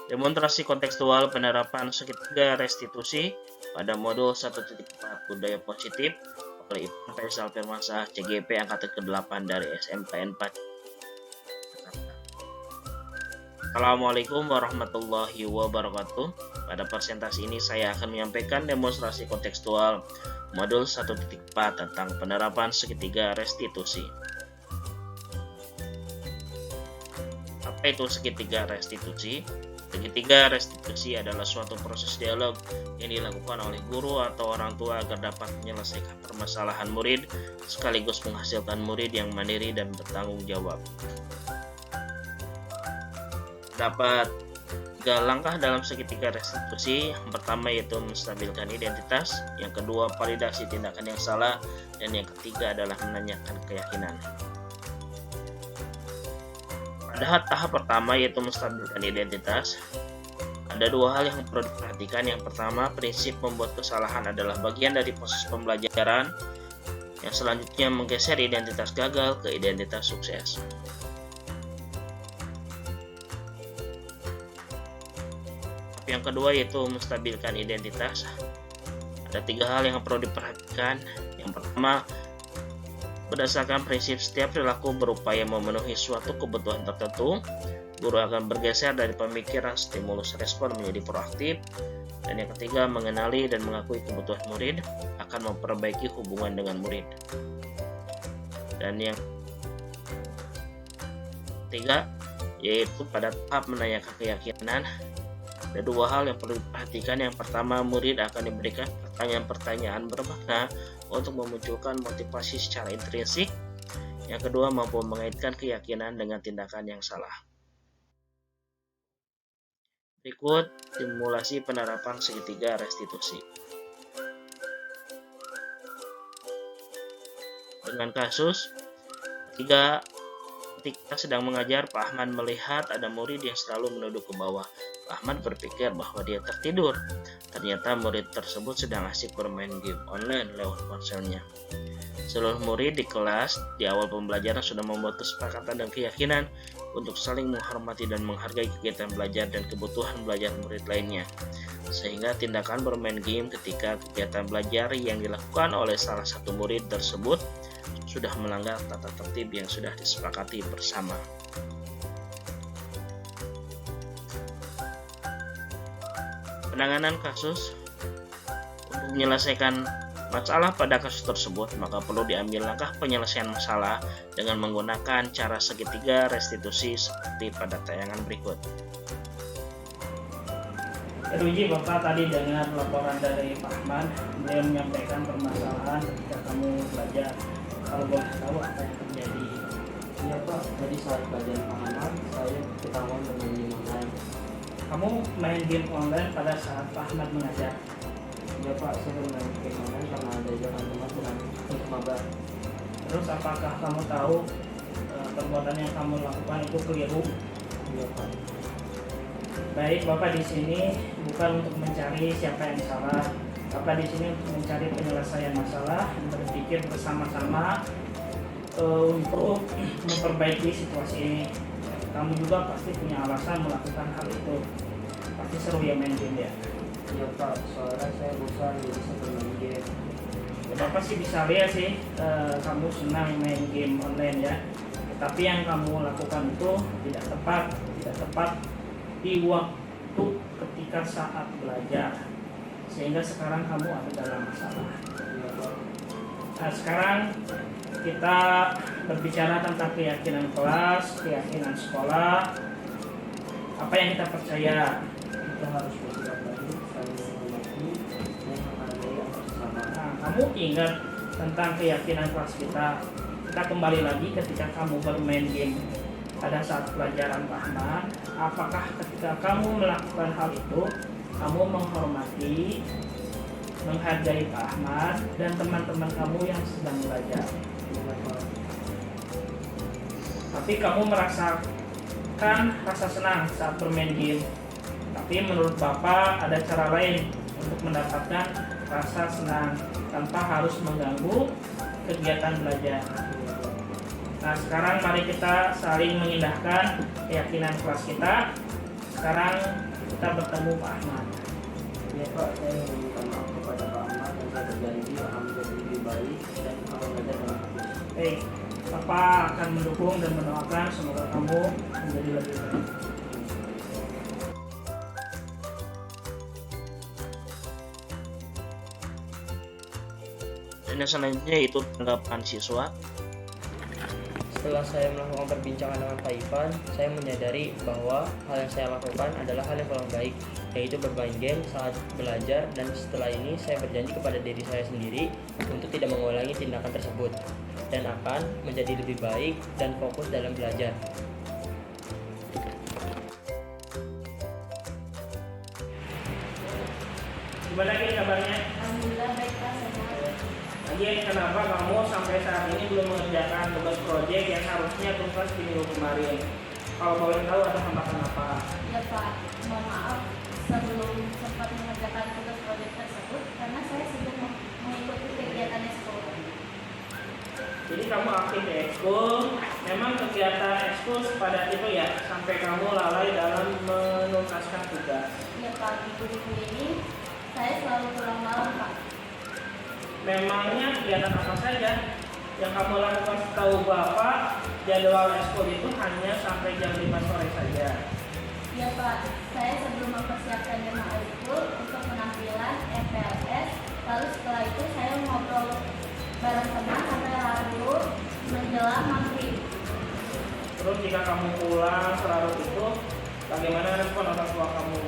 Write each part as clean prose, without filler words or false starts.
Demonstrasi kontekstual penerapan segitiga restitusi pada modul 1.4 budaya positif oleh Ivan Faisal Firmansyah CGP angkatan ke-8 dari SMKN 4 Jakarta. Assalamualaikum warahmatullahi wabarakatuh. Pada presentasi ini saya akan menyampaikan demonstrasi kontekstual modul 1.4 tentang penerapan segitiga restitusi. Apa itu segitiga restitusi? Segitiga restitusi adalah suatu proses dialog yang dilakukan oleh guru atau orang tua agar dapat menyelesaikan permasalahan murid sekaligus menghasilkan murid yang mandiri dan bertanggung jawab. Dapat 3 langkah dalam segitiga restitusi. Yang pertama yaitu menstabilkan identitas, yang kedua validasi tindakan yang salah, dan yang ketiga adalah menanyakan keyakinan. Pada tahap pertama yaitu menstabilkan identitas, ada 2 hal yang perlu diperhatikan. Yang pertama, prinsip membuat kesalahan adalah bagian dari proses pembelajaran. Yang selanjutnya menggeser identitas gagal ke identitas sukses. Yang kedua yaitu menstabilkan identitas. Ada 3 hal yang perlu diperhatikan. Yang pertama, berdasarkan prinsip setiap perilaku berupaya memenuhi suatu kebutuhan tertentu, guru akan bergeser dari pemikiran stimulus respon menjadi proaktif. Dan yang ketiga, mengenali dan mengakui kebutuhan murid akan memperbaiki hubungan dengan murid. Dan yang ketiga yaitu pada tahap menanyakan keyakinan, ada 2 hal yang perlu diperhatikan. Yang pertama, murid akan diberikan pertanyaan-pertanyaan bermakna untuk memunculkan motivasi secara intrinsik. Yang kedua, mampu mengaitkan keyakinan dengan tindakan yang salah. Berikut simulasi penerapan segitiga restitusi. Dengan kasus, ketika sedang mengajar, Pak Ahmad melihat ada murid yang selalu menunduk ke bawah. Pak Ahmad berpikir bahwa dia tertidur. Ternyata murid tersebut sedang asik bermain game online lewat ponselnya. Seluruh murid di kelas di awal pembelajaran sudah membuat kesepakatan dan keyakinan untuk saling menghormati dan menghargai kegiatan belajar dan kebutuhan belajar murid lainnya. Sehingga tindakan bermain game ketika kegiatan belajar yang dilakukan oleh salah satu murid tersebut sudah melanggar tata tertib yang sudah disepakati bersama. Penanganan kasus. Untuk menyelesaikan masalah pada kasus tersebut, maka perlu diambil langkah penyelesaian masalah dengan menggunakan cara segitiga restitusi seperti pada tayangan berikut. Teruji, Bapak tadi dengar laporan dari Pak Ahmad. Beliau menyampaikan permasalahan ketika kamu belajar. Kalau boleh tahu apa yang terjadi? Iya Pak, tadi saat pelajaran Pak Ahmad, saya ketahuan bermain game online. Kamu main game online pada saat Pak Ahmad mengajar. Iya Pak, saya bermain game online karena ada ajakan teman untuk mabar. Terus apakah kamu tahu perbuatan yang kamu lakukan itu keliru? Iya Pak. Baik, Bapak di sini bukan untuk mencari siapa yang salah. Bapak di sini untuk mencari penyelesaian masalah, berpikir bersama-sama untuk memperbaiki situasi ini. Kamu juga pasti punya alasan melakukan hal itu. Pasti seru ya main game ya. Iya Pak, soalnya saya bosan jadi bisa bermain game. Ya, Bapak sih bisa lihat sih kamu senang main game online ya. Tapi yang kamu lakukan itu tidak tepat di waktu ketika saat belajar. Sehingga sekarang kamu ada dalam masalah. Iya Pak. Nah, sekarang kita berbicara tentang keyakinan kelas, keyakinan sekolah, apa yang kita percaya. Kita harus bersikap baik, saling menghormati, dan menghargai antar sesama. Nah, kamu ingat tentang keyakinan kelas kita. Kita kembali lagi ketika kamu bermain game pada saat pelajaran Pak Ahmad. Apakah ketika kamu melakukan hal itu, kamu menghormati, menghargai Pak Ahmad dan teman-teman kamu yang sedang belajar? Iya Pak. Tapi kamu merasakan rasa senang saat bermain game. Tapi menurut Bapak ada cara lain untuk mendapatkan rasa senang tanpa harus mengganggu kegiatan belajar. Nah, sekarang mari kita saling mengindahkan keyakinan kelas kita. Sekarang kita bertemu Pak Ahmad. Ya Pak, saya meminta maaf kepada Pak Ahmad dan saya berjanji akan menjadi lebih baik dan akan belajar dengan fokus. Baik, Bapak akan mendukung dan mendoakan semoga kamu menjadi lebih baik. Dan yang selanjutnya itu tanggapan siswa. Setelah saya melakukan perbincangan dengan Pak Ivan, saya menyadari bahwa hal yang saya lakukan adalah hal yang kurang baik, yaitu bermain game saat belajar, dan setelah ini saya berjanji kepada diri saya sendiri untuk tidak mengulangi tindakan tersebut dan akan menjadi lebih baik dan fokus dalam belajar. Gimana lagi kabarnya? Alhamdulillah baik Pak, sehat. Lagi kenapa kamu sampai saat ini belum mengerjakan tugas proyek yang harusnya tuntas di minggu kemarin? Kalau boleh tahu ada hambatan apa? Ya Pak, mohon maaf sebelum sempat mengerjakan tugas proyek tersebut karena saya sedang mengikuti kegiatan sekolah. Jadi kamu aktif di ekskul, memang kegiatan ekskul sepadat itu ya sampai kamu lalai dalam menuntaskan tugas. Ya Pak, minggu ini saya selalu pulang malam Pak. Memangnya kegiatan apa saja yang kamu lakukan? Setahu Bapak, jadwal ekskul itu hanya sampai jam 5 sore saja. Ya Pak, saya sebelum mempersiapkan jemaah ekskul untuk penampilan MPLS, lalu setelah itu saya ngobrol bareng teman sampai larut menjelang maghrib. Terus jika kamu pulang selarut itu, bagaimana respon orang tua kamu?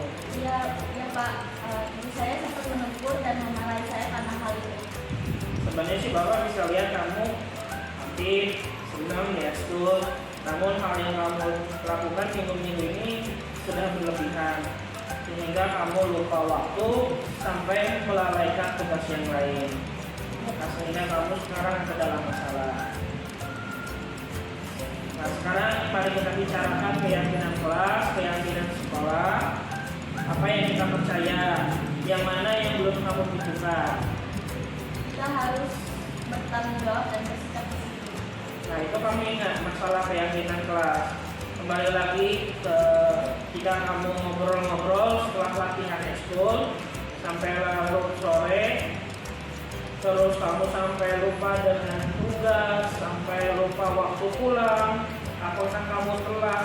Ya Pak, ibu saya sempat menegur dan memarahi saya karena hal itu. Sebenarnya sih Bapak bisa lihat kamu aktif, senang di ekskul, namun hal yang kamu lakukan minggu-minggu ini sudah berlebihan sehingga kamu lupa waktu sampai melalaikan tugas yang lain. Nah, sehingga kamu sekarang ada dalam masalah. Nah, sekarang mari kita bicarakan keyakinan kelas, keyakinan sekolah, apa yang kita percaya, yang mana yang belum kamu pikirkan. Kita harus bertanggung jawab dan bersikap disiplin. Nah, itu kamu ingat masalah keyakinan kelas. Kembali lagi ke jika kamu ngobrol-ngobrol setelah latihan ekskul sampai larut sore, terus kamu sampai lupa dengan tugas, sampai lupa waktu pulang, apakah kamu telah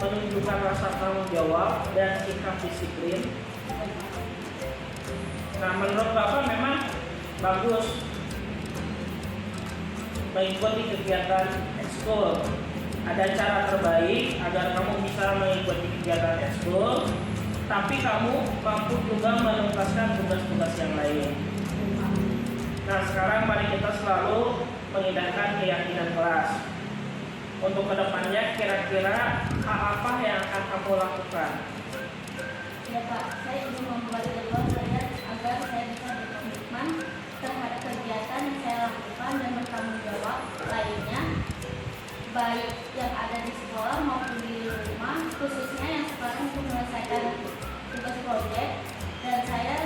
menunjukkan rasa tanggung jawab dan sikap disiplin? Nah, menurut Bapak memang bagus mengikuti kegiatan ekskul. Ada cara terbaik agar kamu bisa mengikuti kegiatan ekskul, tapi kamu mampu juga menuntaskan tugas-tugas yang lain. Nah, sekarang mari kita selalu mengindahkan keyakinan kelas. Untuk kedepannya, kira-kira hal apa yang akan kamu lakukan? Ya Pak, saya ingin membuat jadwal saya agar saya bisa berkomitmen terhadap kegiatan yang saya lakukan dan bertanggung jawab lainnya, baik yang ada di sekolah maupun di rumah, khususnya yang sekarang untuk menyelesaikan tugas proyek. Dan saya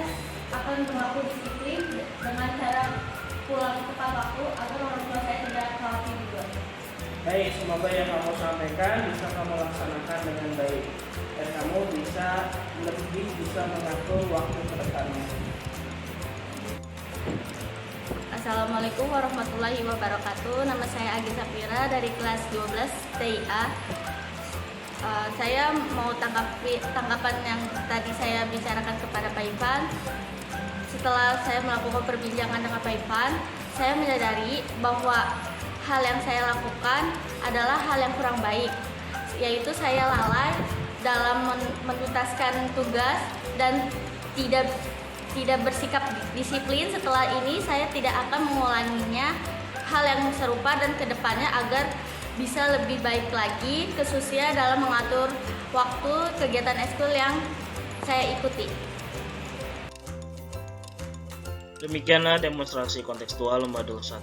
akan berlaku disiplin dengan cara pulang tepat waktu agar orang tua saya tidak khawatir juga. Baik, semoga yang kamu sampaikan bisa kamu laksanakan dengan baik dan kamu bisa lebih bisa mengatur waktu ke depannya. Assalamualaikum warahmatullahi wabarakatuh. Nama saya Agi Safira dari kelas 12 TIA. Saya mau tanggapan yang tadi saya bicarakan kepada Pak Ivan. Setelah saya melakukan perbincangan dengan Pak Ivan, saya menyadari bahwa hal yang saya lakukan adalah hal yang kurang baik, yaitu saya lalai dalam menuntaskan tugas dan tidak bersikap disiplin. Setelah ini saya tidak akan mengulanginya hal yang serupa dan kedepannya agar bisa lebih baik lagi, khususnya dalam mengatur waktu kegiatan ekskul yang saya ikuti. Demikianlah demonstrasi kontekstual modul 1.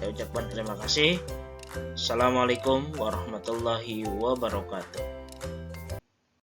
Saya ucapkan terima kasih. Assalamualaikum warahmatullahi wabarakatuh.